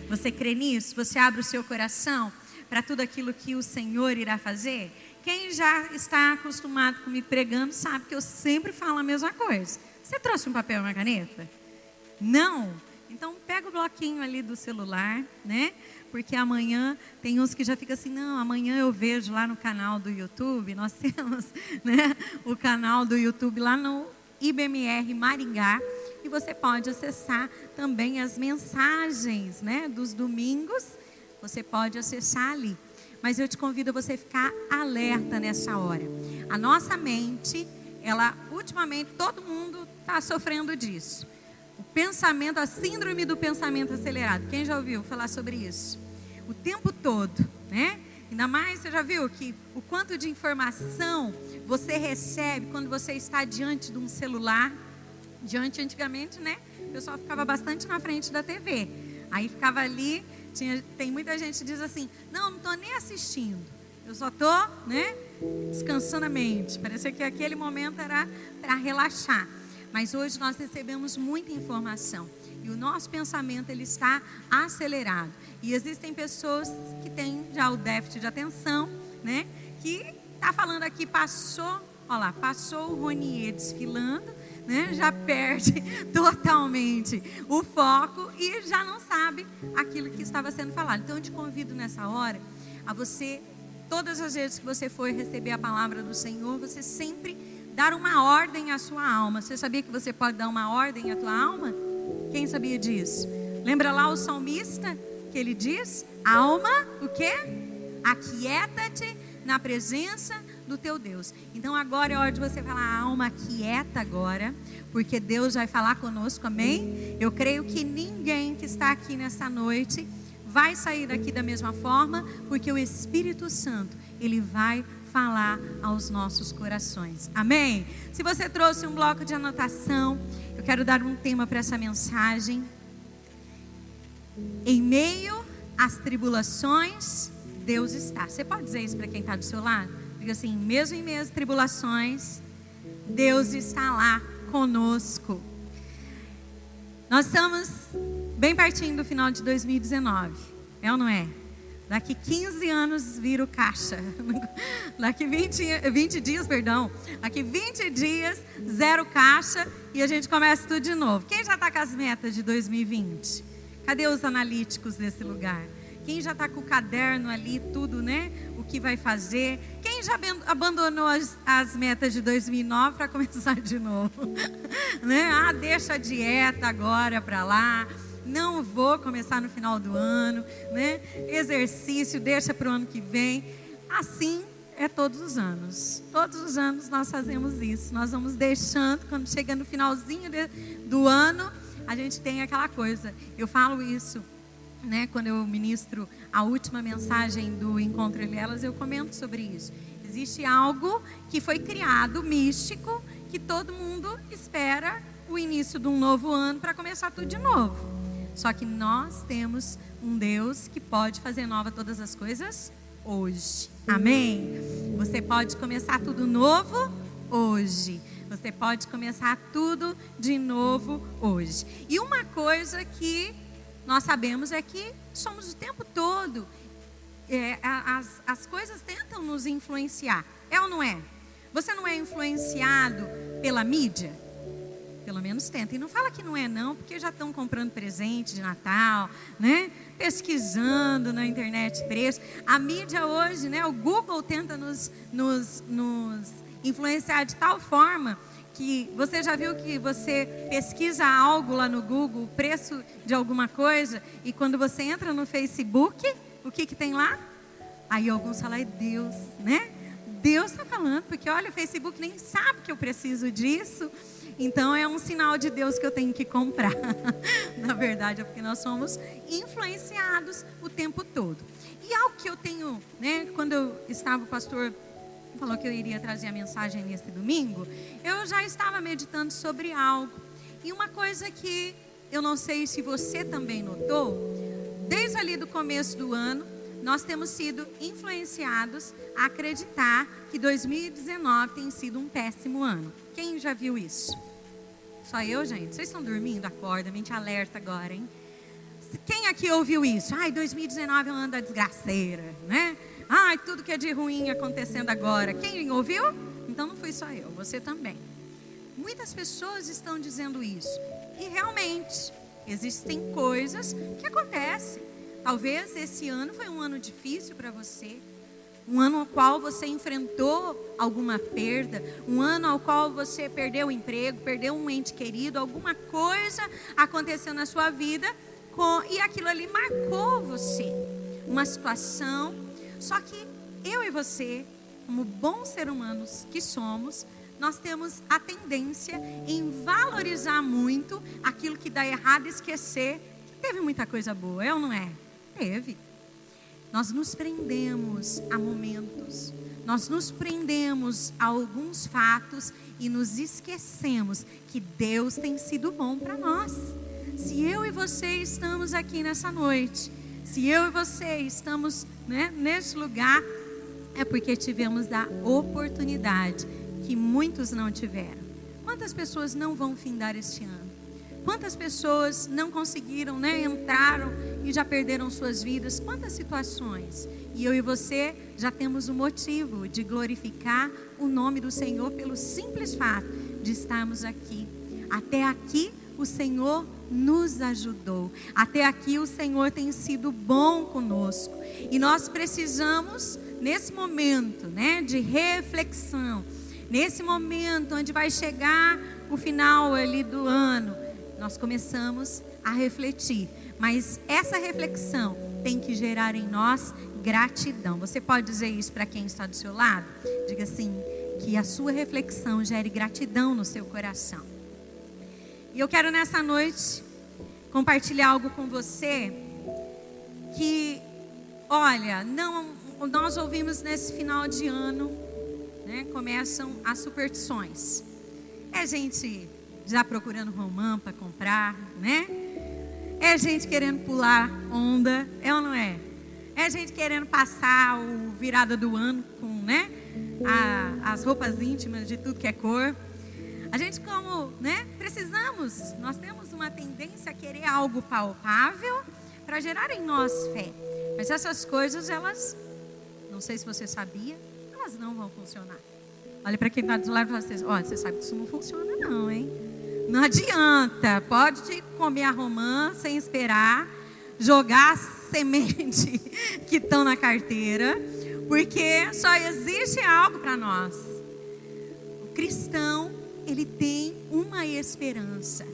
Você crê nisso? Você abre o seu coração para tudo aquilo que o Senhor irá fazer? Quem já está acostumado comigo pregando sabe que eu sempre falo a mesma coisa. Você trouxe um papel e uma caneta? Não? Então pega o bloquinho ali do celular, né? Porque amanhã tem uns que já ficam assim, não, amanhã eu vejo lá no canal do YouTube. Nós temos, né, o canal do YouTube lá no IBMR Maringá. E você pode acessar também as mensagens, né, dos domingos. Você pode acessar ali. Mas eu te convido a você ficar alerta nessa hora. A nossa mente, ela, ultimamente, todo mundo está sofrendo disso. O pensamento, a síndrome do pensamento acelerado. Quem já ouviu falar sobre isso? O tempo todo, né? Ainda mais, você já viu que o quanto de informação você recebe quando você está diante de um celular. Antigamente, né? O pessoal ficava bastante na frente da TV. Aí ficava ali, tem muita gente que diz assim, não estou nem assistindo. Eu só estou, né, descansando a mente. Parecia que aquele momento era para relaxar. Mas hoje nós recebemos muita informação. E o nosso pensamento, ele está acelerado. E existem pessoas que têm já o déficit de atenção, né? Que está falando aqui, passou o Ronier desfilando, né? Já perde totalmente o foco e já não sabe aquilo que estava sendo falado. Então eu te convido nessa hora a você, todas as vezes que você for receber a palavra do Senhor, você sempre dar uma ordem à sua alma. Você sabia que você pode dar uma ordem à tua alma? Quem sabia disso? Lembra lá o salmista que ele diz? Alma, o quê? Aquieta-te na presença do teu Deus. Então agora é hora de você falar, alma, aquieta agora, porque Deus vai falar conosco, amém? Eu creio que ninguém que está aqui nessa noite vai sair daqui da mesma forma, porque o Espírito Santo, ele vai falar aos nossos corações, amém? Se você trouxe um bloco de anotação, eu quero dar um tema para essa mensagem. Em meio às tribulações, Deus está. Você pode dizer isso para quem está do seu lado? Diga assim, mesmo em meio às tribulações, Deus está lá conosco. Nós estamos bem pertinho do final de 2019, é ou não é? Daqui 15 anos vira o caixa. Daqui 20 dias, daqui 20 dias, zero caixa e a gente começa tudo de novo. Quem já está com as metas de 2020? Cadê os analíticos desse lugar? Quem já está com o caderno ali, tudo, né? O que vai fazer? Quem já abandonou as metas de 2009 para começar de novo? Né? Ah, deixa a dieta agora para lá. Não vou começar no final do ano, né? Exercício, deixa para o ano que vem. Assim é todos os anos. Todos os anos nós fazemos isso. Nós vamos deixando, quando chega no finalzinho do ano, a gente tem aquela coisa. Eu falo isso, né? Quando eu ministro a última mensagem do Encontro Ele e Elas, eu comento sobre isso. Existe algo que foi criado, místico, que todo mundo espera o início de um novo ano para começar tudo de novo. Só que nós temos um Deus que pode fazer nova todas as coisas hoje. Amém? Você pode começar tudo novo hoje. Você pode começar tudo de novo hoje. E uma coisa que nós sabemos é que somos o tempo todo. As coisas tentam nos influenciar. É ou não é? Você não é influenciado pela mídia? Pelo menos tenta. E não fala que não é não, porque já estão comprando presente de Natal, né? Pesquisando na internet preço. A mídia hoje, né? O Google tenta nos influenciar de tal forma que você já viu que você pesquisa algo lá no Google, o preço de alguma coisa, e quando você entra no Facebook, o que tem lá? Aí alguns falam, é Deus, né? Deus está falando, porque olha, o Facebook nem sabe que eu preciso disso. Então é um sinal de Deus que eu tenho que comprar. Na verdade é porque nós somos influenciados o tempo todo. E algo que eu tenho, né, quando o pastor falou que eu iria trazer a mensagem nesse domingo, eu já estava meditando sobre algo. E uma coisa que eu não sei se você também notou, desde ali do começo do ano, nós temos sido influenciados a acreditar que 2019 tem sido um péssimo ano. Quem já viu isso? Só eu, gente? Vocês estão dormindo? Acorda, mente alerta agora, hein? Quem aqui ouviu isso? Ai, 2019 é um ano da desgraceira, né? Ai, tudo que é de ruim acontecendo agora. Quem ouviu? Então não fui só eu, você também. Muitas pessoas estão dizendo isso. E realmente, existem coisas que acontecem. Talvez esse ano foi um ano difícil para você. Um ano ao qual você enfrentou alguma perda. Um ano ao qual você perdeu o emprego, perdeu um ente querido. Alguma coisa aconteceu na sua vida e aquilo ali marcou você. Uma situação. Só que eu e você, como bons seres humanos que somos, nós temos a tendência em valorizar muito aquilo que dá errado e esquecer que teve muita coisa boa, é ou não é? Teve. Nós nos prendemos a momentos, nós nos prendemos a alguns fatos e nos esquecemos que Deus tem sido bom para nós. Se eu e você estamos aqui nessa noite, se eu e você estamos, nesse lugar, é porque tivemos a oportunidade que muitos não tiveram. Quantas pessoas não vão findar este ano? Quantas pessoas não conseguiram, entraram e já perderam suas vidas? Quantas situações? E eu e você já temos o motivo de glorificar o nome do Senhor pelo simples fato de estarmos aqui. Até aqui o Senhor nos ajudou. Até aqui o Senhor tem sido bom conosco. E nós precisamos, nesse momento, de reflexão, nesse momento onde vai chegar o final ali do ano, nós começamos a refletir. Mas essa reflexão tem que gerar em nós gratidão. Você pode dizer isso para quem está do seu lado? Diga assim, que a sua reflexão gere gratidão no seu coração. E eu quero nessa noite compartilhar algo com você que, olha, nós ouvimos nesse final de ano, começam as superstições. É gente já procurando romã para comprar, É gente querendo pular onda, é ou não é? É gente querendo passar o virada do ano com, as roupas íntimas de tudo que é cor. A gente precisamos, nós temos uma tendência a querer algo palpável para gerar em nós fé. Mas essas coisas, elas, não sei se você sabia, elas não vão funcionar. Olha para quem está do lado de vocês, olha, você sabe que isso não funciona não, hein? Não adianta, pode comer a romã sem esperar, jogar a semente que estão na carteira, porque só existe algo para nós. O cristão, ele tem uma esperança.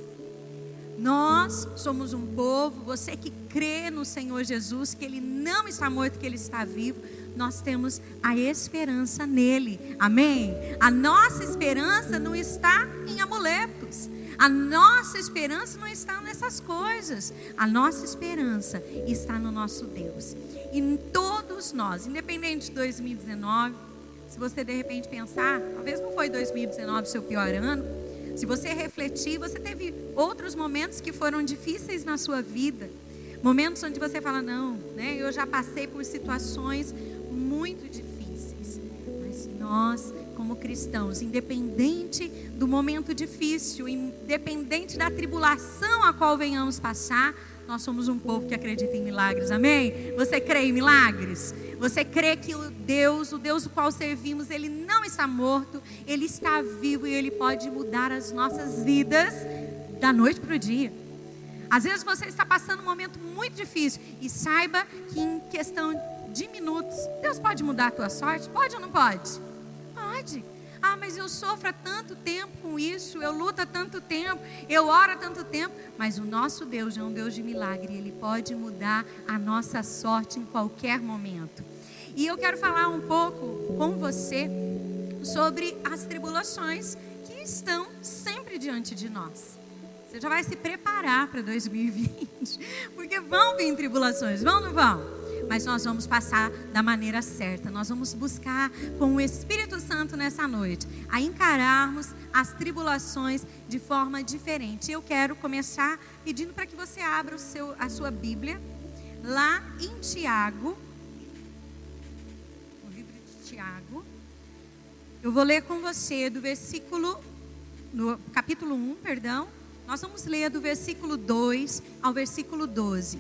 Nós somos um povo, você que crê no Senhor Jesus, que Ele não está morto, que Ele está vivo, nós temos a esperança nele, amém? A nossa esperança não está em amuletos, a nossa esperança não está nessas coisas, a nossa esperança está no nosso Deus. E em todos nós, independente de 2019, se você de repente pensar, talvez não foi 2019 o seu pior ano, se você refletir, você teve outros momentos que foram difíceis na sua vida, momentos onde você fala, não, eu já passei por situações muito difíceis, mas nós, como cristãos, independente do momento difícil, independente da tribulação a qual venhamos passar, nós somos um povo que acredita em milagres, amém? Você crê em milagres? Você crê que o Deus o qual servimos, Ele não está morto, Ele está vivo e Ele pode mudar as nossas vidas da noite para o dia. Às vezes você está passando um momento muito difícil e saiba que em questão de minutos, Deus pode mudar a tua sorte? Pode ou não pode? Pode. Ah, mas eu sofro há tanto tempo com isso, eu luto há tanto tempo, eu oro há tanto tempo. Mas o nosso Deus é um Deus de milagre, Ele pode mudar a nossa sorte em qualquer momento. E eu quero falar um pouco com você sobre as tribulações que estão sempre diante de nós. Você já vai se preparar para 2020, porque vão vir tribulações, vão ou não vão? Mas nós vamos passar da maneira certa. Nós vamos buscar com o Espírito Santo nessa noite a encararmos as tribulações de forma diferente. Eu quero começar pedindo para que você abra a sua Bíblia lá em Tiago, o livro de Tiago. Eu vou ler com você do capítulo 1, Nós vamos ler do versículo 2 ao versículo 12.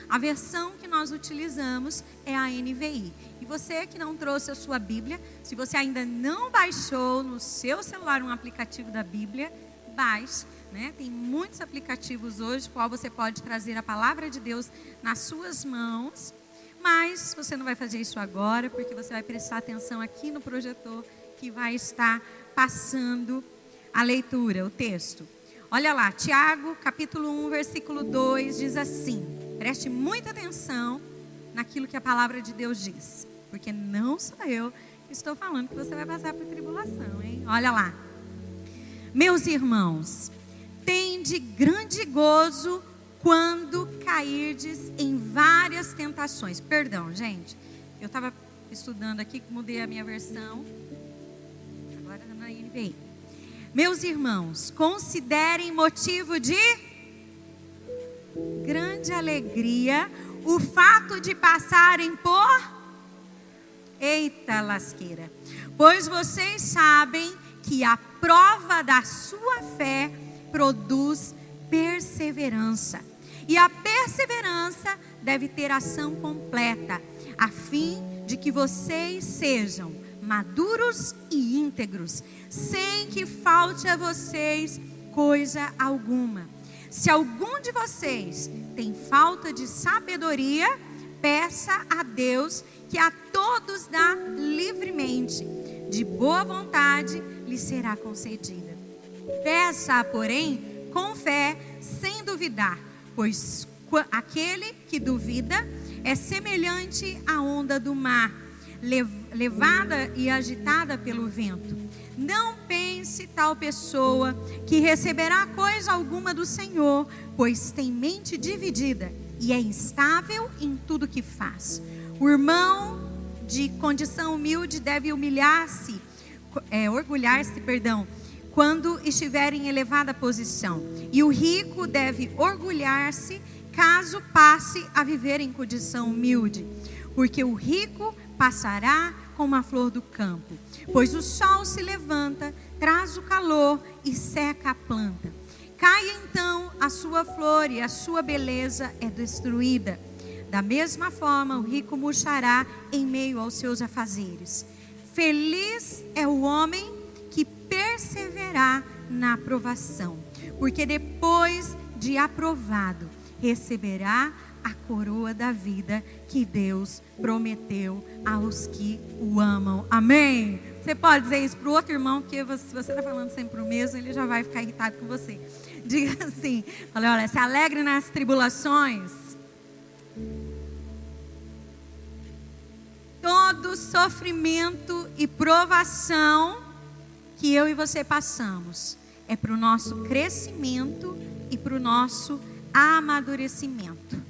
A versão que nós utilizamos é a NVI. E você que não trouxe a sua Bíblia, se você ainda não baixou no seu celular um aplicativo da Bíblia, baixe, né? Tem muitos aplicativos hoje, qual você pode trazer a palavra de Deus nas suas mãos. Mas você não vai fazer isso agora, porque você vai prestar atenção aqui no projetor que vai estar passando a leitura, o texto. Olha lá, Tiago, capítulo 1, versículo 2, diz assim. Preste muita atenção naquilo que a palavra de Deus diz. Porque não sou eu que estou falando que você vai passar por tribulação, hein? Olha lá. Meus irmãos, tende grande gozo quando cairdes em várias tentações. Perdão, gente. Eu estava estudando aqui, mudei a minha versão. Agora na NVI. Meus irmãos, considerem motivo de grande alegria o fato de passarem por... Eita lasqueira. Pois vocês sabem que a prova da sua fé produz perseverança. E a perseverança deve ter ação completa, a fim de que vocês sejam maduros e íntegros, sem que falte a vocês coisa alguma. Se algum de vocês tem falta de sabedoria, peça a Deus, que a todos dá livremente, de boa vontade lhe será concedida. Peça, porém, com fé, sem duvidar, pois aquele que duvida é semelhante à onda do mar, levada e agitada pelo vento. Não pense tal pessoa que receberá coisa alguma do Senhor, pois tem mente dividida e é instável em tudo que faz. O irmão de condição humilde deve orgulhar-se, quando estiver em elevada posição. E o rico deve orgulhar-se caso passe a viver em condição humilde, porque o rico passará como a flor do campo, pois o sol se levanta, traz o calor e seca a planta. Cai então a sua flor e a sua beleza é destruída. Da mesma forma, o rico murchará em meio aos seus afazeres. Feliz é o homem que perseverar na aprovação, porque depois de aprovado, receberá a coroa da vida que Deus prometeu aos que o amam. Amém? Você pode dizer isso para o outro irmão, porque se você está falando sempre o mesmo, ele já vai ficar irritado com você. Diga assim, olha, se alegre nas tribulações. Todo sofrimento e provação que eu e você passamos é para o nosso crescimento e para o nosso amadurecimento.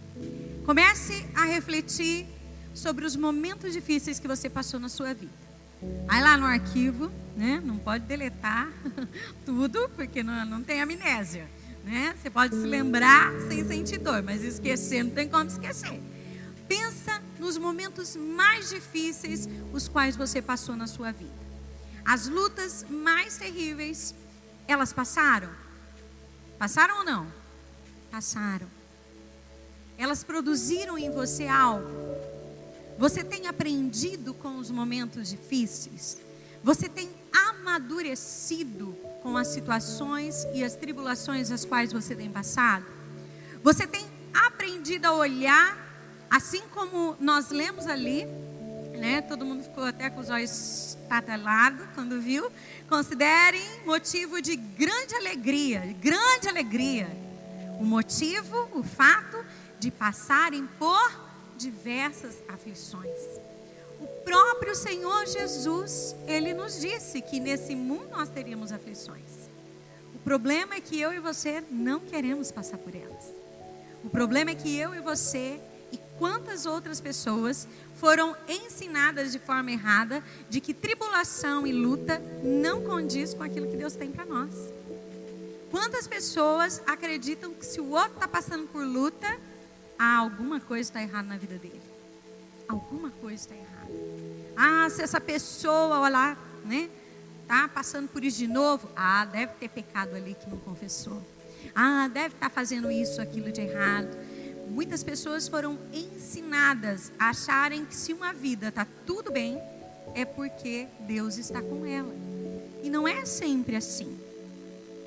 Comece a refletir sobre os momentos difíceis que você passou na sua vida. Aí lá no arquivo, né? Não pode deletar tudo, porque não tem amnésia, né? Você pode se lembrar sem sentir dor, mas esquecer não tem como esquecer. Pensa nos momentos mais difíceis os quais você passou na sua vida. As lutas mais terríveis, elas passaram? Passaram ou não? Passaram. Elas produziram em você algo. Você tem aprendido com os momentos difíceis? Você tem amadurecido com as situações e as tribulações as quais você tem passado? Você tem aprendido a olhar, assim como nós lemos ali, né? Todo mundo ficou até com os olhos tatalados quando viu. Considerem motivo de grande alegria. O motivo, o fato de passarem por diversas aflições. O próprio Senhor Jesus, Ele nos disse que nesse mundo nós teríamos aflições. O problema é que eu e você não queremos passar por elas. O problema é que eu e você e quantas outras pessoas foram ensinadas de forma errada de que tribulação e luta não condiz com aquilo que Deus tem para nós. Quantas pessoas acreditam que se o outro está passando por luta, alguma coisa está errada na vida dele. Alguma coisa está errada. Se essa pessoa, olha lá, né, está passando por isso de novo, deve ter pecado ali que não confessou. Deve estar fazendo isso, aquilo de errado. Muitas pessoas foram ensinadas a acharem que se uma vida está tudo bem, é porque Deus está com ela. E não é sempre assim.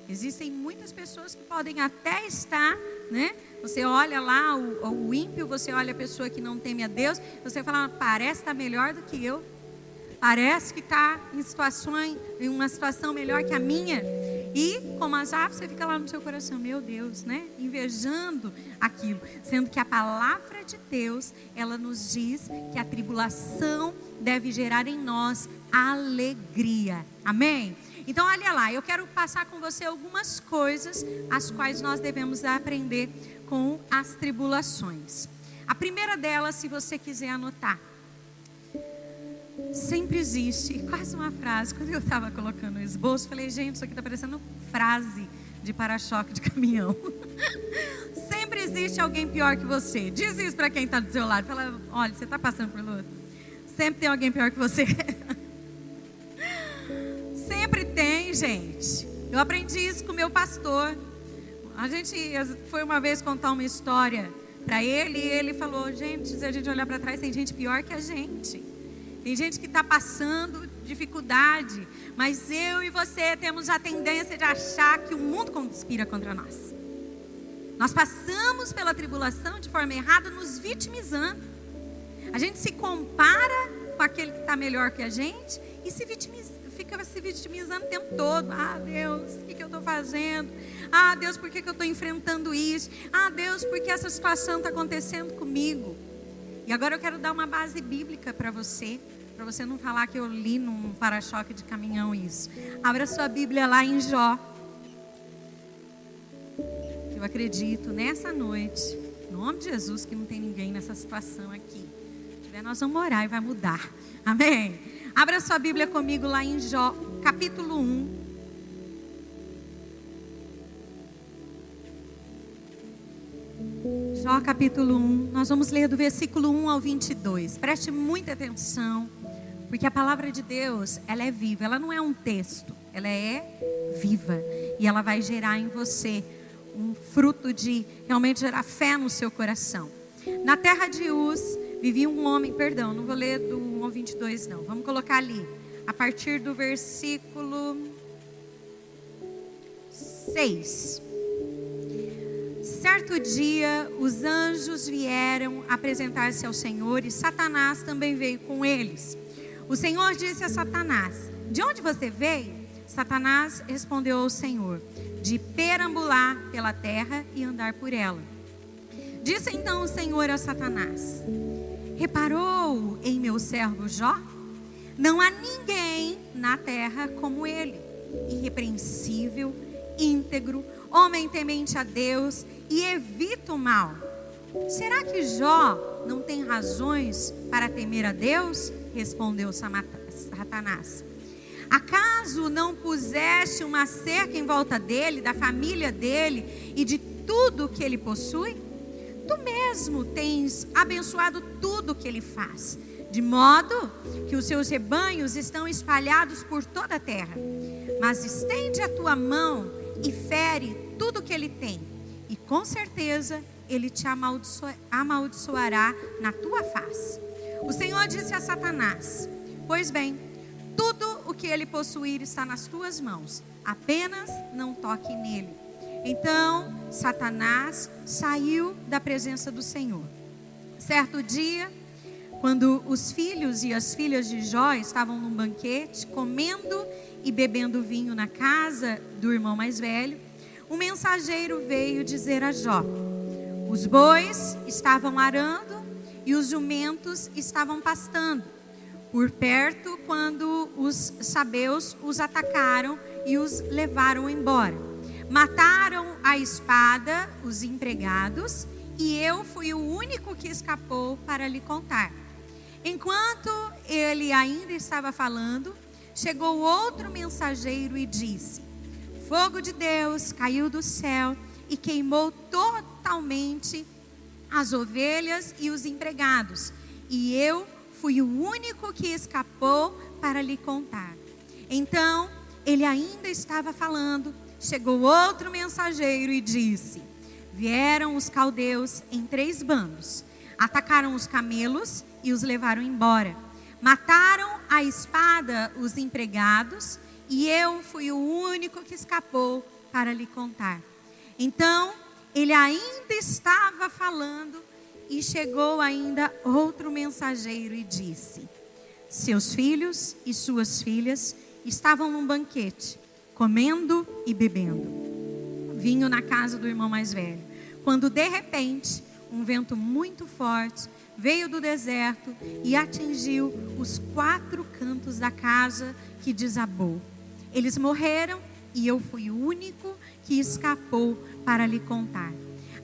Existem muitas pessoas que podem até estar, né? Você olha lá o ímpio, você olha a pessoa que não teme a Deus, você fala, parece estar melhor do que eu. Parece que está em uma situação melhor que a minha. E, como Asaf, você fica lá no seu coração, meu Deus, né? Invejando aquilo. Sendo que a palavra de Deus, ela nos diz que a tribulação deve gerar em nós alegria. Amém? Então, olha lá, eu quero passar com você algumas coisas as quais nós devemos aprender com as tribulações. A primeira delas, se você quiser anotar, sempre existe, quase uma frase. Quando eu estava colocando o esboço, falei, gente, isso aqui está parecendo frase de para-choque de caminhão. Sempre existe alguém pior que você. Diz isso para quem está do seu lado. Fala, olha, você está passando por luta. Sempre tem alguém pior que você. Sempre tem, gente. Eu aprendi isso com o meu pastor. A gente foi uma vez contar uma história para ele, e ele falou, gente, se a gente olhar para trás, tem gente pior que a gente. Tem gente que está passando dificuldade, mas eu e você temos a tendência de achar que o mundo conspira contra nós. Nós passamos pela tribulação de forma errada, nos vitimizando. A gente se compara com aquele que está melhor que a gente e fica se vitimizando o tempo todo. Deus, o que eu estou fazendo? Deus, por que eu estou enfrentando isso? Deus, por que essa situação está acontecendo comigo? E agora eu quero dar uma base bíblica para você não falar que eu li num para-choque de caminhão isso. Abra sua Bíblia lá em Jó. Eu acredito nessa noite, em nome de Jesus, que não tem ninguém nessa situação aqui. Se tiver, nós vamos orar e vai mudar. Amém? Abra sua Bíblia comigo lá em Jó, capítulo 1. Jó capítulo 1, nós vamos ler do versículo 1 ao 22. Preste muita atenção, porque a palavra de Deus, ela é viva. Ela não é um texto, ela é viva. E ela vai gerar em você um fruto de realmente gerar fé no seu coração. Na terra de Uz, vivia um homem, não vou ler do 1 ao 22 não. Vamos colocar ali, a partir do versículo 6. Certo dia, os anjos vieram apresentar-se ao Senhor e Satanás também veio com eles. O Senhor disse a Satanás, de onde você veio? Satanás respondeu ao Senhor, de perambular pela terra e andar por ela. Disse então o Senhor a Satanás, reparou em meu servo Jó? Não há ninguém na terra como ele, irrepreensível, íntegro, homem temente a Deus e evita o mal. Será que Jó não tem razões para temer a Deus? Respondeu Satanás. Acaso não puseste uma cerca em volta dele, da família dele e de tudo que ele possui? Tu mesmo tens abençoado tudo que ele faz, de modo que os seus rebanhos estão espalhados por toda a terra. Mas estende a tua mão e fere tudo que ele tem, e com certeza ele te amaldiçoará na tua face. O Senhor disse a Satanás, pois bem, tudo o que ele possuir está nas tuas mãos, apenas não toque nele. Então Satanás saiu da presença do Senhor. Certo dia, quando os filhos e as filhas de Jó estavam num banquete, comendo e bebendo vinho na casa do irmão mais velho, um mensageiro veio dizer a Jó, os bois estavam arando e os jumentos estavam pastando por perto quando os sabeus os atacaram e os levaram embora. Mataram à espada os empregados e eu fui o único que escapou para lhe contar. Enquanto ele ainda estava falando, chegou outro mensageiro e disse, fogo de Deus caiu do céu e queimou totalmente as ovelhas e os empregados. E eu fui o único que escapou para lhe contar. Então, ele ainda estava falando, chegou outro mensageiro e disse: vieram os caldeus em 3 bandos, atacaram os camelos e os levaram embora. Mataram à espada os empregados e eu fui o único que escapou para lhe contar. Então ele ainda estava falando e chegou ainda outro mensageiro e disse: seus filhos e suas filhas estavam num banquete, comendo e bebendo vinho na casa do irmão mais velho, quando de repente um vento muito forte veio do deserto e atingiu os 4 cantos da casa, que desabou. Eles morreram e eu fui o único que escapou para lhe contar.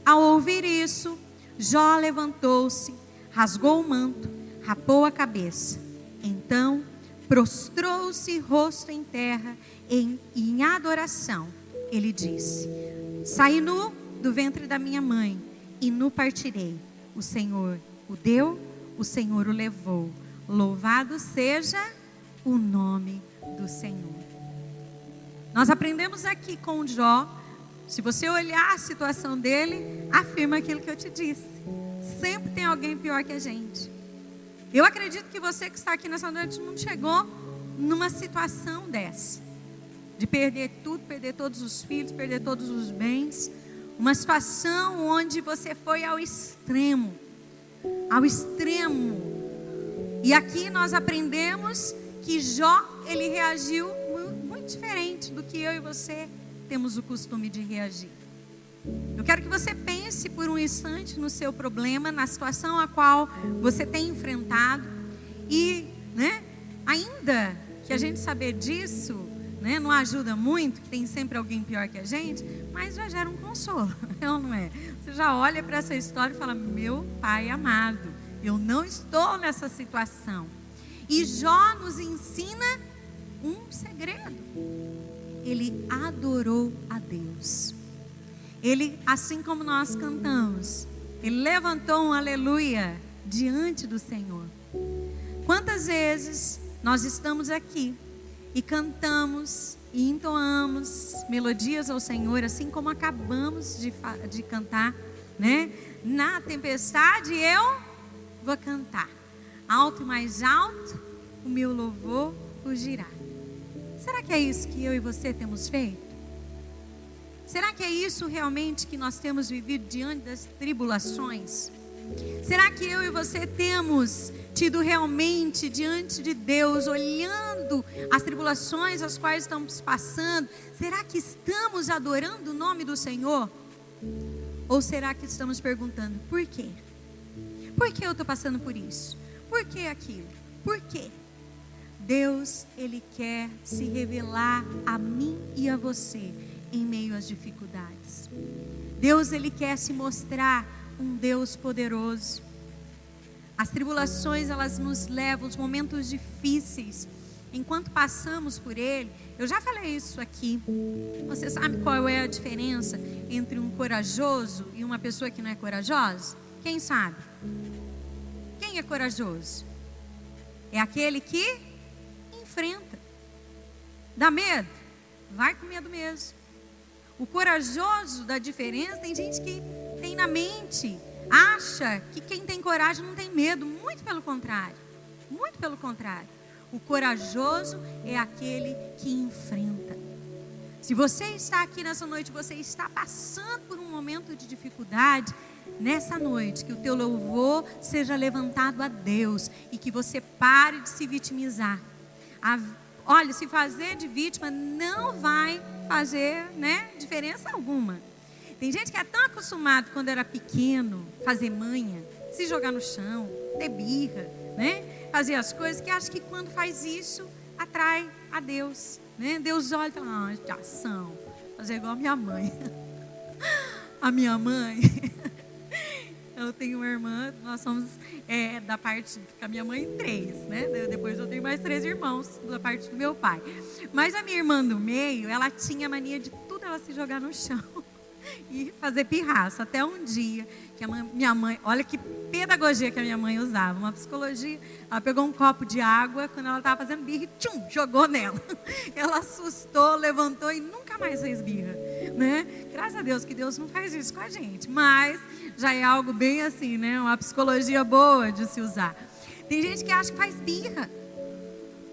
Ao ouvir isso, Jó levantou-se, rasgou o manto, rapou a cabeça. Então prostrou-se rosto em terra em adoração. Ele disse: saí nu do ventre da minha mãe e nu partirei. O Senhor o deu, o Senhor o levou. Louvado seja o nome do Senhor. Nós aprendemos aqui com Jó. Se você olhar a situação dele, afirma aquilo que eu te disse. Sempre tem alguém pior que a gente. Eu acredito que você que está aqui nessa noite não chegou numa situação dessa, de perder tudo, perder todos os filhos, perder todos os bens. Uma situação onde você foi ao extremo. Ao extremo. E aqui nós aprendemos que Jó, ele reagiu muito diferente do que eu e você temos o costume de reagir. Eu quero que você pense por um instante no seu problema, na situação a qual você tem enfrentado. E, ainda que a gente saber disso, não ajuda muito, que tem sempre alguém pior que a gente, mas já gera um consolo, não é? Você já olha para essa história e fala: meu Pai amado, eu não estou nessa situação. E Jó nos ensina um segredo. Ele adorou a Deus. Ele, assim como nós cantamos, ele levantou um aleluia diante do Senhor. Quantas vezes nós estamos aqui e cantamos e entoamos melodias ao Senhor, assim como acabamos de cantar, Na tempestade eu vou cantar, alto e mais alto, o meu louvor fugirá. Será que é isso que eu e você temos feito? Será que é isso realmente que nós temos vivido diante das tribulações? Será que eu e você temos tido realmente diante de Deus, olhando as tribulações as quais estamos passando, será que estamos adorando o nome do Senhor? Ou será que estamos perguntando: por quê? Por que eu estou passando por isso? Por que aquilo? Por quê? Deus, Ele quer se revelar a mim e a você em meio às dificuldades. Deus, Ele quer se mostrar um Deus poderoso. As tribulações, elas nos levam, os momentos difíceis, enquanto passamos por ele. Eu já falei isso aqui. Você sabe qual é a diferença entre um corajoso e uma pessoa que não é corajosa? Quem sabe? Quem é corajoso? É aquele que enfrenta. Dá medo? Vai com medo mesmo. O corajoso da diferença, tem gente que tem na mente, acha que quem tem coragem não tem medo. Muito pelo contrário. Muito pelo contrário. O corajoso é aquele que enfrenta. Se você está aqui nessa noite, você está passando por um momento de dificuldade, nessa noite, que o teu louvor seja levantado a Deus e que você pare de se vitimizar. Olha, se fazer de vítima não vai fazer, diferença alguma. Tem gente que é tão acostumado quando era pequeno, fazer manha, se jogar no chão, ter birra, fazer as coisas, que acha que quando faz isso, atrai a Deus, Deus olha e fala: de ação, fazer igual a minha mãe. A minha mãe, eu tenho uma irmã, nós somos da parte da minha mãe 3, Depois eu tenho mais 3 irmãos da parte do meu pai. Mas a minha irmã do meio, ela tinha mania de tudo ela se jogar no chão e fazer pirraça. Até um dia que minha mãe, olha que pedagogia que a minha mãe usava, uma psicologia. Ela pegou um copo de água, quando ela estava fazendo birra, tchum, jogou nela. Ela assustou, levantou e nunca mais fez birra, né? Graças a Deus que Deus não faz isso com a gente, mas já é algo bem assim, né? Uma psicologia boa de se usar. Tem gente que acha que faz birra.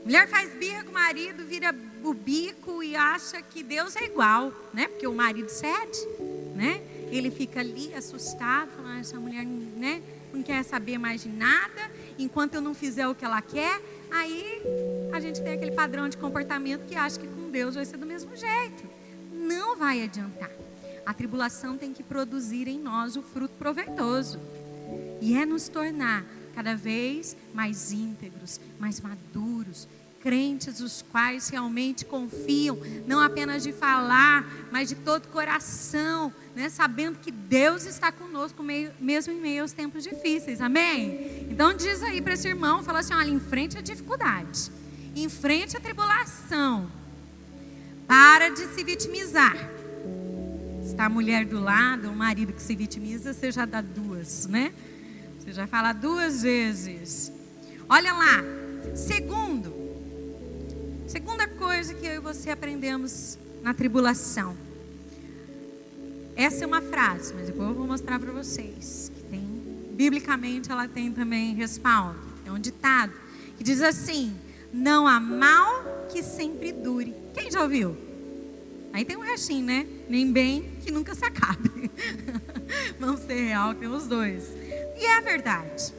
Mulher faz birra com o marido, vira o bico e acha que Deus é igual, né? Porque o marido cede, né? Ele fica ali assustado, falando, essa mulher, né, não quer saber mais de nada, enquanto eu não fizer o que ela quer. Aí a gente tem aquele padrão de comportamento que acha que com Deus vai ser do mesmo jeito. Não vai adiantar. A tribulação tem que produzir em nós o fruto proveitoso. E é nos tornar cada vez mais íntegros, mais maduros, crentes os quais realmente confiam, não apenas de falar, mas de todo o coração, né? Sabendo que Deus está conosco mesmo em meio aos tempos difíceis, amém? Então diz aí para esse irmão, fala assim, olha, enfrente a dificuldade, enfrente a tribulação, para de se vitimizar. Está a mulher do lado, o marido que se vitimiza, você já dá duas, né? Você já fala duas vezes. Olha lá, segunda coisa que eu e você aprendemos na tribulação. Essa é uma frase, mas depois eu vou mostrar para vocês. Que tem, biblicamente ela tem também respaldo. É um ditado que diz assim, não há mal que sempre dure. Quem já ouviu? Aí tem um restinho, né? Nem bem que nunca se acabe. Vamos ser real, tem os dois. E é verdade.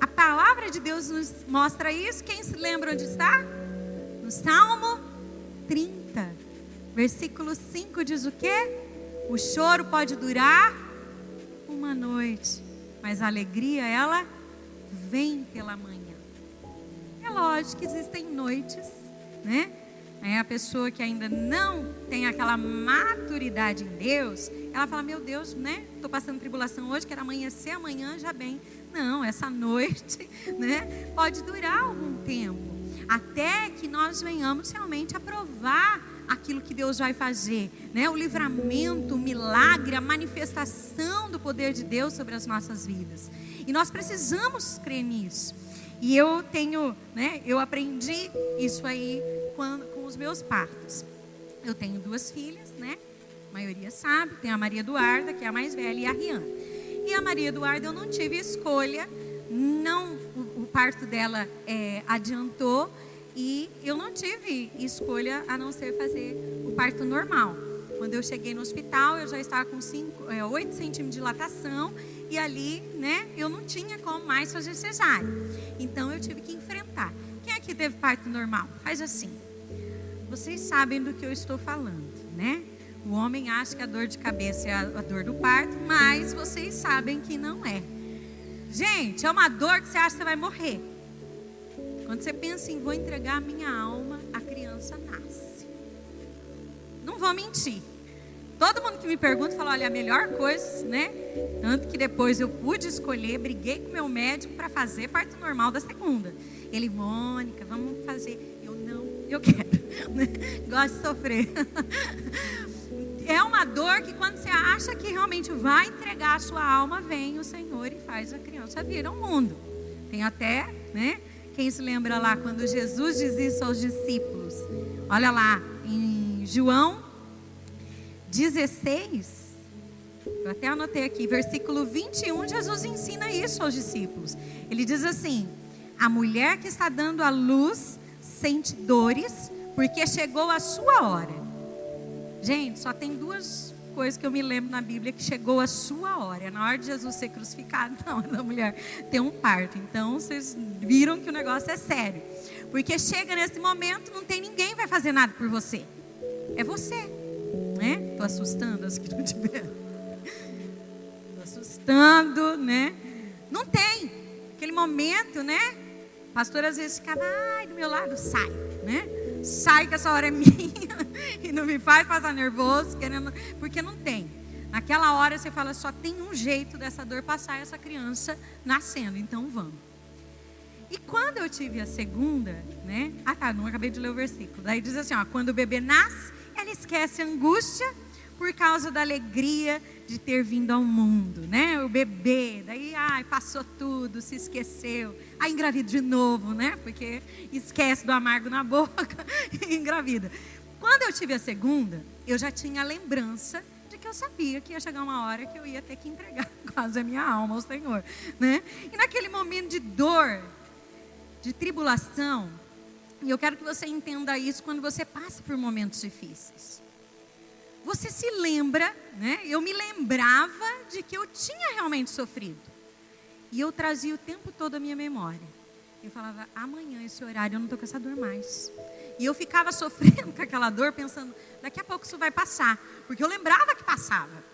A palavra de Deus nos mostra isso. Quem se lembra onde está? No Salmo 30, versículo 5 diz o quê? O choro pode durar uma noite, mas a alegria, ela vem pela manhã. É lógico que existem noites, né? É a pessoa que ainda não tem aquela maturidade em Deus, ela fala, meu Deus, né? Estou passando tribulação hoje, quero amanhecer amanhã já bem. Não, essa noite, né? Pode durar algum tempo, até que nós venhamos realmente a provar aquilo que Deus vai fazer, né? O livramento, o milagre, a manifestação do poder de Deus sobre as nossas vidas. E nós precisamos crer nisso. E eu tenho, né? Eu aprendi isso aí com os meus partos. Eu tenho 2 filhas, né? A maioria sabe. Tem a Maria Eduarda, que é a mais velha, e a Rihanna. E a Maria Eduarda eu não tive escolha, não, o parto dela adiantou. E eu não tive escolha a não ser fazer o parto normal. Quando eu cheguei no hospital, eu já estava com 8 centímetros de dilatação. E ali, né, eu não tinha como mais fazer cesárea. Então eu tive que enfrentar. Quem aqui teve parto normal? Faz assim. Vocês sabem do que eu estou falando, né? O homem acha que a dor de cabeça é a dor do parto, mas vocês sabem que não é. Gente, é uma dor que você acha que você vai morrer. Quando você pensa em vou entregar a minha alma, a criança nasce. Não vou mentir. Todo mundo que me pergunta fala, olha, a melhor coisa, né? Tanto que depois eu pude escolher, briguei com meu médico para fazer parto normal da segunda. Ele, Mônica, vamos fazer. Eu não, eu quero. Gosto de sofrer. É uma dor que quando você acha que realmente vai entregar a sua alma, vem o Senhor e faz a criança vir ao mundo. Tem até, né? Quem se lembra lá quando Jesus diz isso aos discípulos? Olha lá, em João 16, eu até anotei aqui, versículo 21, Jesus ensina isso aos discípulos. Ele diz assim, a mulher que está dando à luz sente dores, porque chegou a sua hora. Gente, só tem 2 coisas que eu me lembro na Bíblia que chegou a sua hora. Na hora de Jesus ser crucificado, não, a mulher tem um parto. Então, vocês viram que o negócio é sério. Porque chega nesse momento, não tem ninguém que vai fazer nada por você. É você, né? Estou assustando as que não tiveram. Estou assustando, né? Não tem. Aquele momento, né? O pastor às vezes ficava, ai, do meu lado, sai, né? Sai que essa hora é minha e não me faz passar nervoso, querendo, porque não tem. Naquela hora você fala, só tem um jeito dessa dor passar, essa criança nascendo, então vamos. E quando eu tive a segunda, né? Ah tá, não acabei de ler o versículo. Daí diz assim, ó, quando o bebê nasce, ela esquece a angústia por causa da alegria de ter vindo ao mundo, né? O bebê, daí passou tudo, se esqueceu, aí engravida de novo, né? Porque esquece do amargo na boca e engravida. Quando eu tive a segunda, eu já tinha a lembrança de que eu sabia que ia chegar uma hora que eu ia ter que entregar quase a minha alma ao Senhor, né? E naquele momento de dor, de tribulação, e eu quero que você entenda isso quando você passa por momentos difíceis. Você se lembra, né? Eu me lembrava de que eu tinha realmente sofrido. E eu trazia o tempo todo a minha memória. Eu falava, amanhã esse horário eu não estou com essa dor mais. E eu ficava sofrendo com aquela dor, pensando, daqui a pouco isso vai passar. Porque eu lembrava que passava.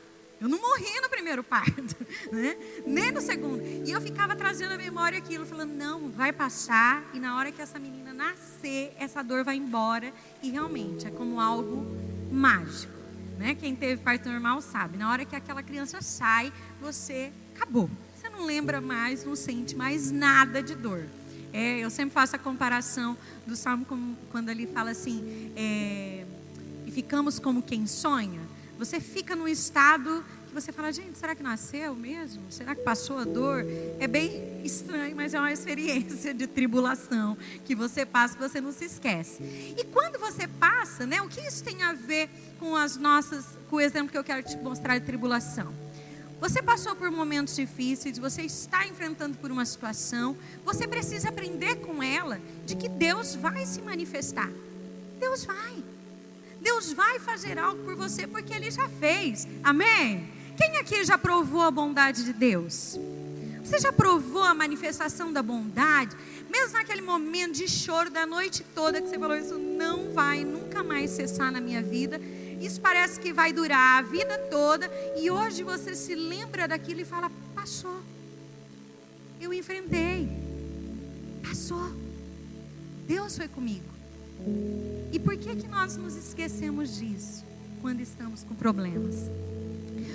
Eu não morri no primeiro parto, né? Nem no segundo. E eu ficava trazendo a memória aquilo, falando, não, vai passar. E na hora que essa menina nascer, essa dor vai embora. E realmente é como algo mágico, né? Quem teve parto normal sabe. Na hora que aquela criança sai, você acabou. Você não lembra mais, não sente mais nada de dor. Eu sempre faço a comparação do Salmo quando ele fala assim, e ficamos como quem sonha. Você fica num estado que você fala, gente, será que nasceu mesmo? Será que passou a dor? É bem estranho, mas é uma experiência de tribulação que você passa, que você não se esquece. E quando você passa, né, o que isso tem a ver com com o exemplo que eu quero te mostrar de tribulação? Você passou por momentos difíceis, você está enfrentando por uma situação, você precisa aprender com ela de que Deus vai se manifestar. Deus vai. Deus vai fazer algo por você porque Ele já fez. Amém? Quem aqui já provou a bondade de Deus? Você já provou a manifestação da bondade? Mesmo naquele momento de choro da noite toda que você falou, isso não vai nunca mais cessar na minha vida. Isso parece que vai durar a vida toda. E hoje você se lembra daquilo e fala, passou. Eu enfrentei. Passou. Deus foi comigo. E por que nós nos esquecemos disso quando estamos com problemas?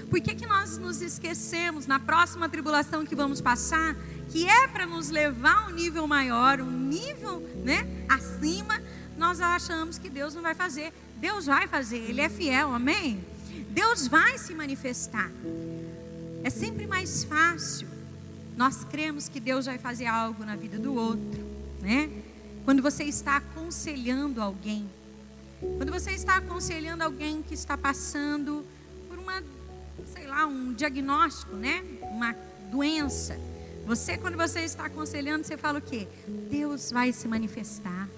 Por que nós nos esquecemos na próxima tribulação que vamos passar, que é para nos levar a um nível maior, um nível, né, acima, nós achamos que Deus não vai fazer. Deus vai fazer, Ele é fiel, amém? Deus vai se manifestar. É sempre mais fácil nós cremos que Deus vai fazer algo na vida do outro, né? Quando você está aconselhando alguém, quando você está aconselhando alguém que está passando por um diagnóstico, né? Uma doença. Quando você está aconselhando, você fala o quê? Deus vai se manifestar.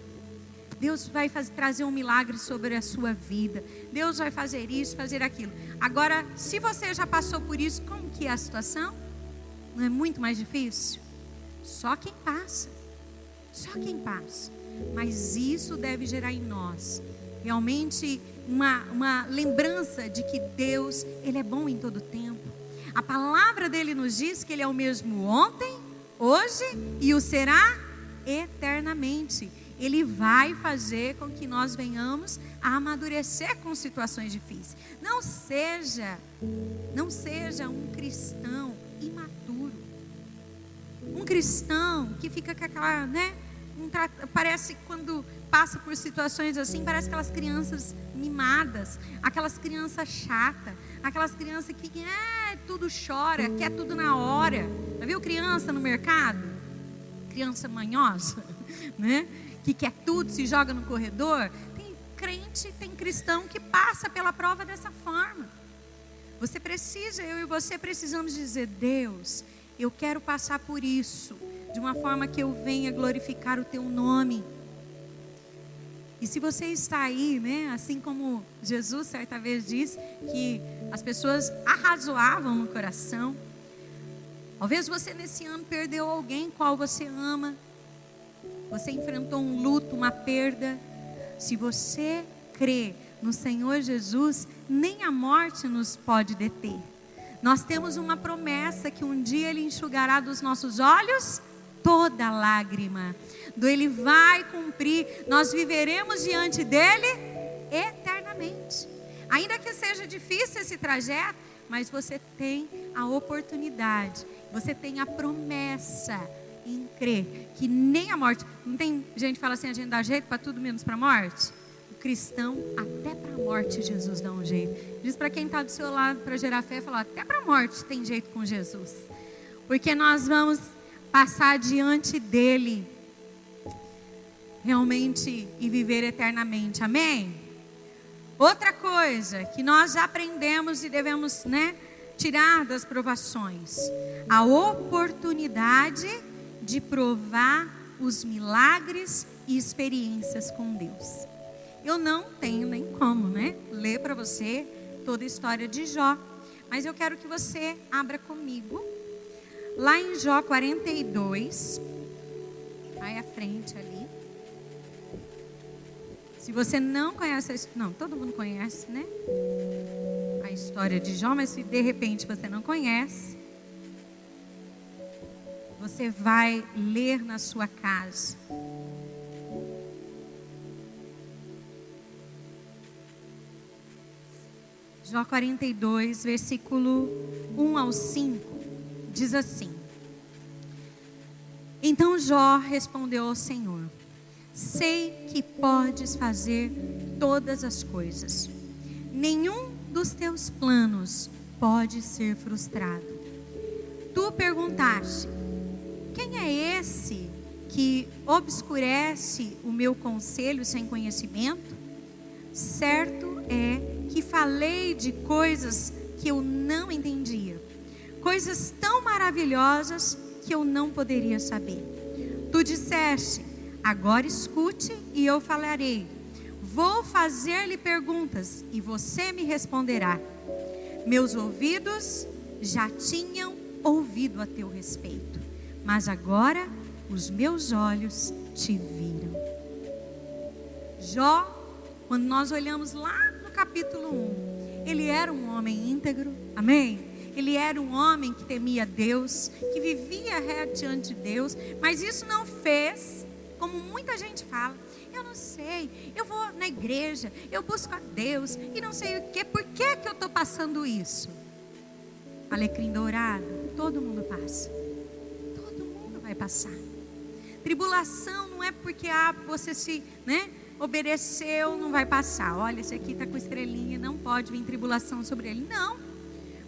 Deus vai trazer um milagre sobre a sua vida. Deus vai fazer isso, fazer aquilo. Agora, se você já passou por isso, como que é a situação? Não é muito mais difícil? Só quem passa. Só quem passa. Mas isso deve gerar em nós realmente uma lembrança de que Deus, Ele é bom em todo tempo. A palavra dele nos diz que Ele é o mesmo ontem, hoje e o será eternamente. Ele vai fazer com que nós venhamos a amadurecer com situações difíceis. Não seja um cristão imaturo. Um cristão que fica com aquela, né? Parece que quando passa por situações assim, parece aquelas crianças mimadas, aquelas crianças chatas, aquelas crianças que tudo chora, quer tudo na hora. Já viu criança no mercado? Criança manhosa, né? Que quer tudo, se joga no corredor. Tem crente, tem cristão que passa pela prova dessa forma. Eu e você precisamos dizer, Deus, eu quero passar por isso, de uma forma que eu venha glorificar o teu nome. E se você está aí, né, assim como Jesus certa vez disse, que as pessoas arrazoavam no coração. Talvez você nesse ano perdeu alguém qual você ama. Você enfrentou um luto, uma perda. Se você crê no Senhor Jesus, nem a morte nos pode deter. Nós temos uma promessa que um dia Ele enxugará dos nossos olhos toda lágrima. Ele vai cumprir. Nós viveremos diante dEle eternamente. Ainda que seja difícil esse trajeto, mas você tem a oportunidade, você tem a promessa em crer que nem a morte. Não tem gente que fala assim, a gente dá jeito para tudo menos para a morte? cristão, até para a morte Jesus dá um jeito. Diz para quem está do seu lado para gerar fé, falar, até para a morte tem jeito com Jesus. Porque nós vamos passar diante dele realmente e viver eternamente. Amém? Outra coisa que nós aprendemos e devemos, tirar das provações, a oportunidade de provar os milagres e experiências com Deus. Eu não tenho nem como, ler para você toda a história de Jó, mas eu quero que você abra comigo lá em Jó 42, vai à frente ali. Se você não conhece, todo mundo conhece, a história de Jó, mas se de repente você não conhece, você vai ler na sua casa. Jó 42, versículo 1 ao 5, diz assim: Então Jó respondeu ao Senhor: Sei que podes fazer todas as coisas. Nenhum dos teus planos pode ser frustrado. Tu perguntaste: Quem é esse que obscurece o meu conselho sem conhecimento? Certo é que falei de coisas que eu não entendia, coisas tão maravilhosas que eu não poderia saber. Tu disseste: Agora escute e eu falarei. Vou fazer-lhe perguntas e você me responderá. Meus ouvidos já tinham ouvido a teu respeito, mas agora os meus olhos te viram. Jó, quando nós olhamos lá no capítulo 1, ele era um homem íntegro, amém? Ele era um homem que temia Deus, que vivia reto diante de Deus, mas isso não fez, como muita gente fala, eu não sei, eu vou na igreja, eu busco a Deus e não sei o que, por que eu estou passando isso? Alecrim dourado, todo mundo passa, todo mundo vai passar. Tribulação não é porque você se obedeceu, não vai passar. Olha, esse aqui está com estrelinha, não pode vir tribulação sobre ele. Não,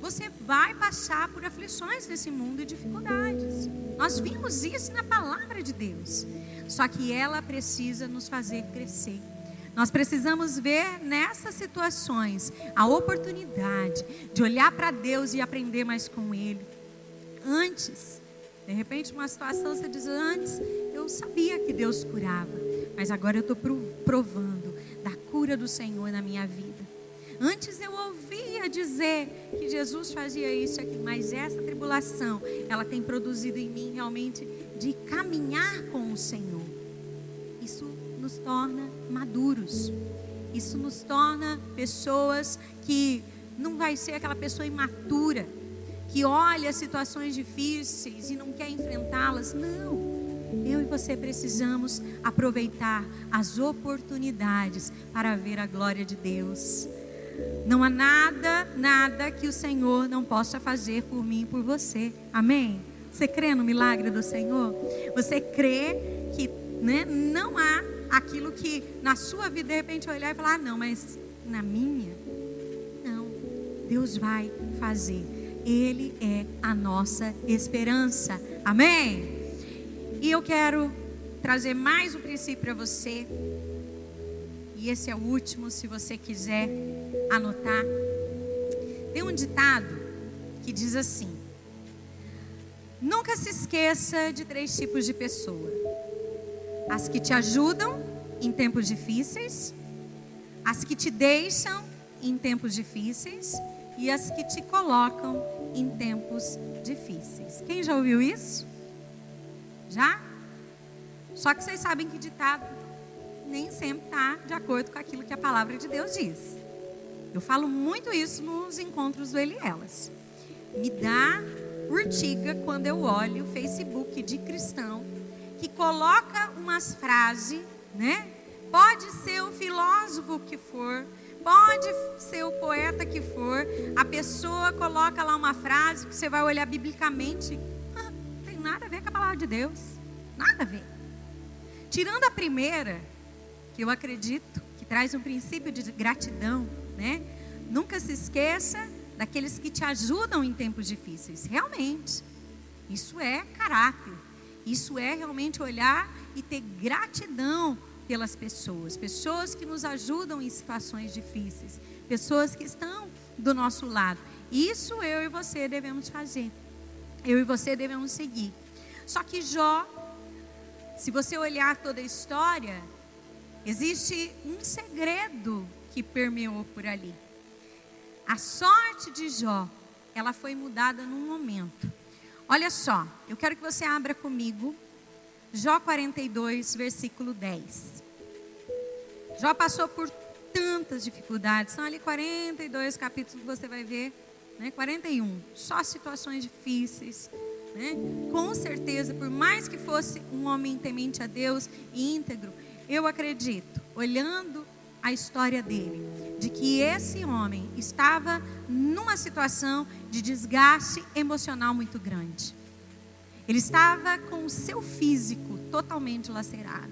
você vai passar por aflições desse mundo e dificuldades. Nós vimos isso na palavra de Deus. Só que ela precisa nos fazer crescer. Nós precisamos ver nessas situações a oportunidade de olhar para Deus e aprender mais com Ele. Antes, de repente uma situação você diz, antes eu sabia que Deus curava, mas agora eu estou provando da cura do Senhor na minha vida. Antes eu ouvia dizer que Jesus fazia isso aqui, mas essa tribulação, ela tem produzido em mim realmente de caminhar com o Senhor. Isso nos torna maduros. Isso nos torna pessoas que não vai ser aquela pessoa imatura, que olha situações difíceis e não quer enfrentá-las. Não. Eu e você precisamos aproveitar as oportunidades para ver a glória de Deus. Não há nada que o Senhor não possa fazer por mim e por você. Amém? Você crê no milagre do Senhor? Você crê que não há aquilo que na sua vida de repente olhar e falar, não, mas na minha? Não, Deus vai fazer. Ele é a nossa esperança. Amém? E eu quero trazer mais um princípio para você. E esse é o último, se você quiser anotar. Tem um ditado que diz assim: nunca se esqueça de 3 tipos de pessoa: as que te ajudam em tempos difíceis, as que te deixam em tempos difíceis e as que te colocam em tempos difíceis. Quem já ouviu isso? Já? Só que vocês sabem que ditado nem sempre está de acordo com aquilo que a palavra de Deus diz. Eu falo muito isso nos encontros do Ele e Elas. Me dá urtiga quando eu olho o Facebook de cristão que coloca umas frases, Pode ser o filósofo que for, pode ser o poeta que for, a pessoa coloca lá uma frase que você vai olhar biblicamente, não tem nada a ver com a palavra de Deus, nada a ver. Tirando a primeira, que eu acredito que traz um princípio de gratidão, né? Nunca se esqueça daqueles que te ajudam em tempos difíceis. Realmente, isso é caráter. Isso é realmente olhar e ter gratidão pelas pessoas. Pessoas que nos ajudam em situações difíceis. Pessoas que estão do nosso lado. Isso eu e você devemos fazer. Eu e você devemos seguir. Só que Jó, se você olhar toda a história, existe um segredo que permeou por ali. A sorte de Jó, ela foi mudada num momento. Olha só, eu quero que você abra comigo Jó 42, versículo 10. Jó passou por tantas dificuldades. São ali 42 capítulos que você vai ver, né? 41, só situações difíceis, né? Com certeza, por mais que fosse um homem temente a Deus e íntegro, eu acredito, olhando a história dele, de que esse homem estava numa situação de desgaste emocional muito grande. Ele estava com o seu físico totalmente lacerado.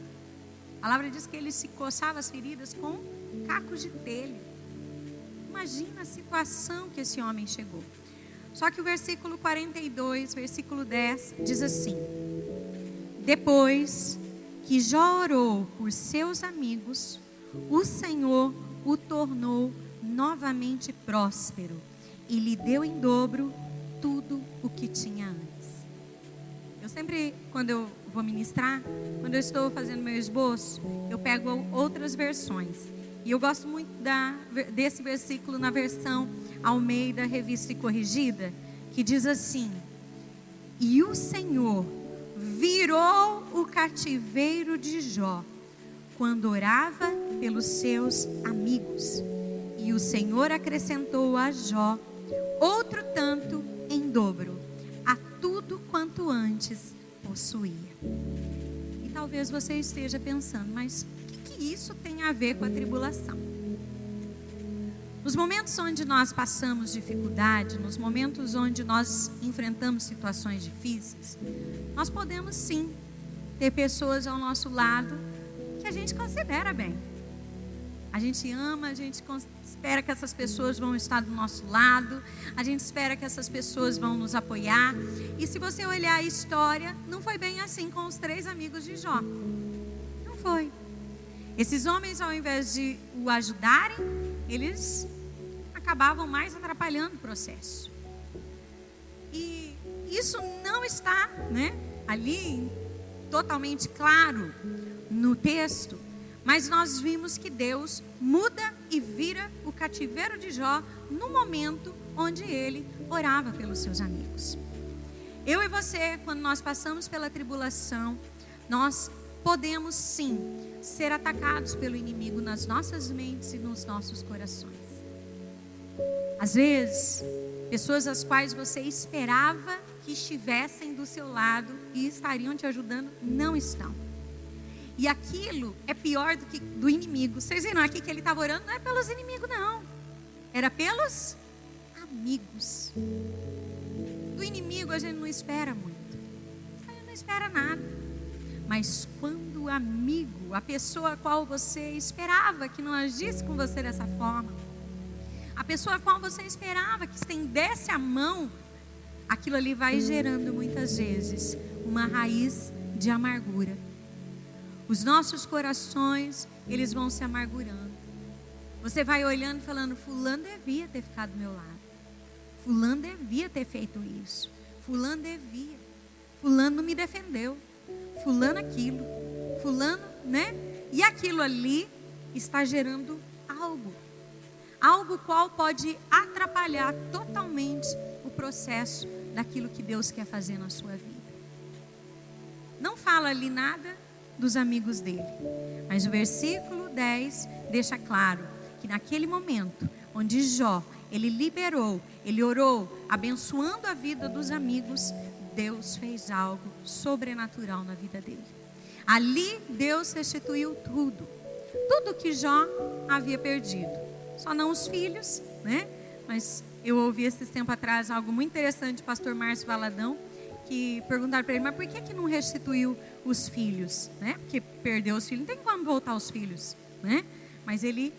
A palavra diz que ele se coçava as feridas com cacos de telha. Imagina a situação que esse homem chegou. Só que o versículo 42, versículo 10, diz assim: depois que Jó orou por seus amigos, o Senhor o tornou novamente próspero e lhe deu em dobro tudo o que tinha antes. Eu sempre, quando eu vou ministrar, quando eu estou fazendo meu esboço, eu pego outras versões. E eu gosto muito desse versículo na versão Almeida, Revista e Corrigida, que diz assim: e o Senhor virou o cativeiro de Jó quando orava pelos seus amigos. E o Senhor acrescentou a Jó outro tanto em dobro, a tudo quanto antes possuía. E talvez você esteja pensando, mas o que isso tem a ver com a tribulação? Nos momentos onde nós passamos dificuldade, nos momentos onde nós enfrentamos situações difíceis, nós podemos sim ter pessoas ao nosso lado que a gente considera bem. A gente ama, a gente espera que essas pessoas vão estar do nosso lado, a gente espera que essas pessoas vão nos apoiar. E se você olhar a história, não foi bem assim com os 3 amigos de Jó. Não foi. Esses homens, ao invés de o ajudarem, eles acabavam mais atrapalhando o processo. E isso não está, né, ali totalmente claro no texto, mas nós vimos que Deus muda e vira o cativeiro de Jó no momento onde ele orava pelos seus amigos. Eu e você, quando nós passamos pela tribulação, nós podemos sim ser atacados pelo inimigo nas nossas mentes e nos nossos corações. Às vezes, pessoas as quais você esperava que estivessem do seu lado e estariam te ajudando, não estão. E aquilo é pior do que do inimigo. Vocês viram aqui que ele estava orando, não é pelos inimigos não, era pelos amigos. Do inimigo a gente não espera muito, a gente não espera nada. Mas quando o amigo, a pessoa a qual você esperava que não agisse com você dessa forma, a pessoa a qual você esperava que estendesse a mão, aquilo ali vai gerando muitas vezes uma raiz de amargura. Os nossos corações, eles vão se amargurando. Você vai olhando e falando, fulano devia ter ficado do meu lado. Fulano devia ter feito isso. Fulano devia. Fulano não me defendeu. Fulano aquilo. Fulano, né? E aquilo ali está gerando algo. Algo qual pode atrapalhar totalmente o processo daquilo que Deus quer fazer na sua vida. Não fala ali nada dos amigos dele, mas o versículo 10 deixa claro que naquele momento onde Jó, ele liberou, ele orou, abençoando a vida dos amigos, Deus fez algo sobrenatural na vida dele. Ali Deus restituiu tudo que Jó havia perdido, só não os filhos, né? Mas eu ouvi esses tempos atrás algo muito interessante do pastor Márcio Valadão, que perguntaram para ele, mas por que não restituiu os filhos, né? Porque perdeu os filhos, não tem como voltar os filhos, né? Mas ele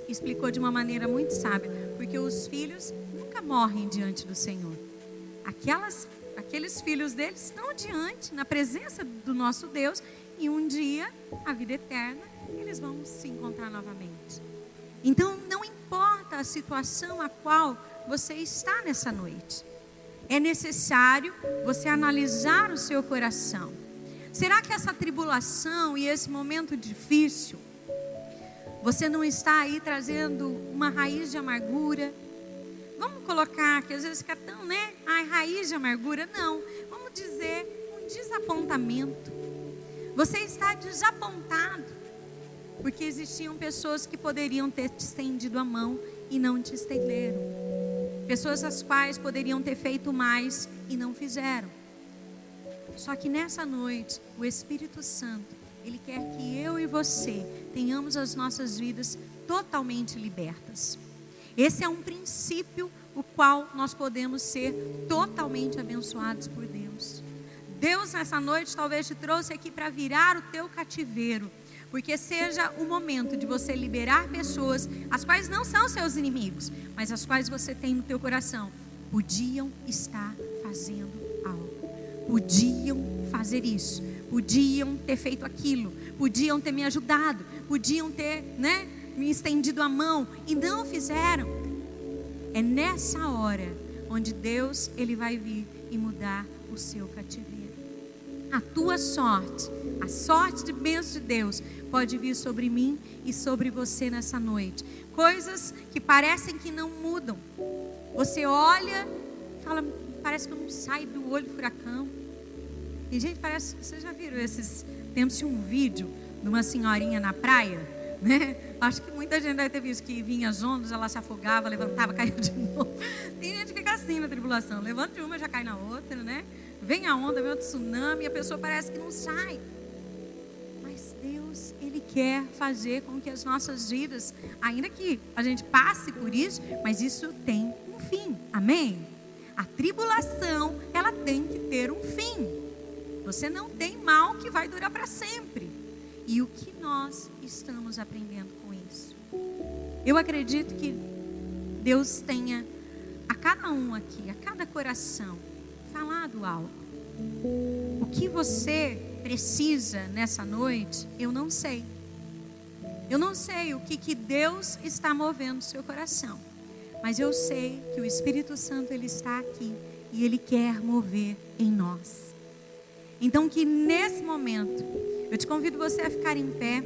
explicou de uma maneira muito sábia, porque os filhos nunca morrem diante do Senhor. Aqueles filhos deles estão diante, na presença do nosso Deus, e um dia, a vida eterna, eles vão se encontrar novamente. Então, não importa a situação a qual você está nessa noite, é necessário você analisar o seu coração. Será que essa tribulação e esse momento difícil, você não está aí trazendo uma raiz de amargura? Vamos colocar, que às vezes fica tão, né? Ai, raiz de amargura. Não, vamos dizer um desapontamento. Você está desapontado, porque existiam pessoas que poderiam ter te estendido a mão e não te estenderam. Pessoas as quais poderiam ter feito mais e não fizeram. Só que nessa noite, o Espírito Santo, Ele quer que eu e você tenhamos as nossas vidas totalmente libertas. Esse é um princípio o qual nós podemos ser totalmente abençoados por Deus. Deus nessa noite talvez te trouxe aqui para virar o teu cativeiro, porque seja o momento de você liberar pessoas, as quais não são seus inimigos, mas as quais você tem no teu coração, podiam estar fazendo algo, podiam fazer isso, podiam ter feito aquilo, podiam ter me ajudado, podiam ter, me estendido a mão e não fizeram. É nessa hora onde Deus, Ele vai vir e mudar o seu cativeiro. A tua sorte, a sorte de bênção de Deus pode vir sobre mim e sobre você nessa noite. Coisas que parecem que não mudam. Você olha, fala, parece que eu não saio do olho do furacão. E gente, parece, vocês já viram esses tempos, tinha um vídeo de uma senhorinha na praia, né? Acho que muita gente deve ter visto que vinha as ondas, ela se afogava, levantava, caía de novo. Tem gente que fica assim na tribulação, levanta de uma, já cai na outra, né? Vem a onda, vem o tsunami, e a pessoa parece que não sai. Mas Deus, Ele quer fazer com que as nossas vidas, ainda que a gente passe por isso, mas isso tem um fim, amém? A tribulação, ela tem que ter um fim. Você não tem mal que vai durar para sempre. E o que nós estamos aprendendo com isso? Eu acredito que Deus tenha a cada um aqui, a cada coração, falado algo. O que você precisa nessa noite, eu não sei. Eu não sei o que Deus está movendo no seu coração. Mas eu sei que o Espírito Santo, Ele está aqui e Ele quer mover em nós. Então que nesse momento, eu te convido você a ficar em pé.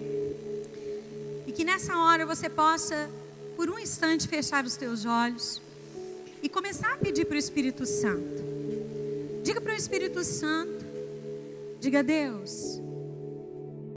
E que nessa hora você possa, por um instante, fechar os teus olhos. E começar a pedir para o Espírito Santo. Diga para o Espírito Santo. Diga: Deus,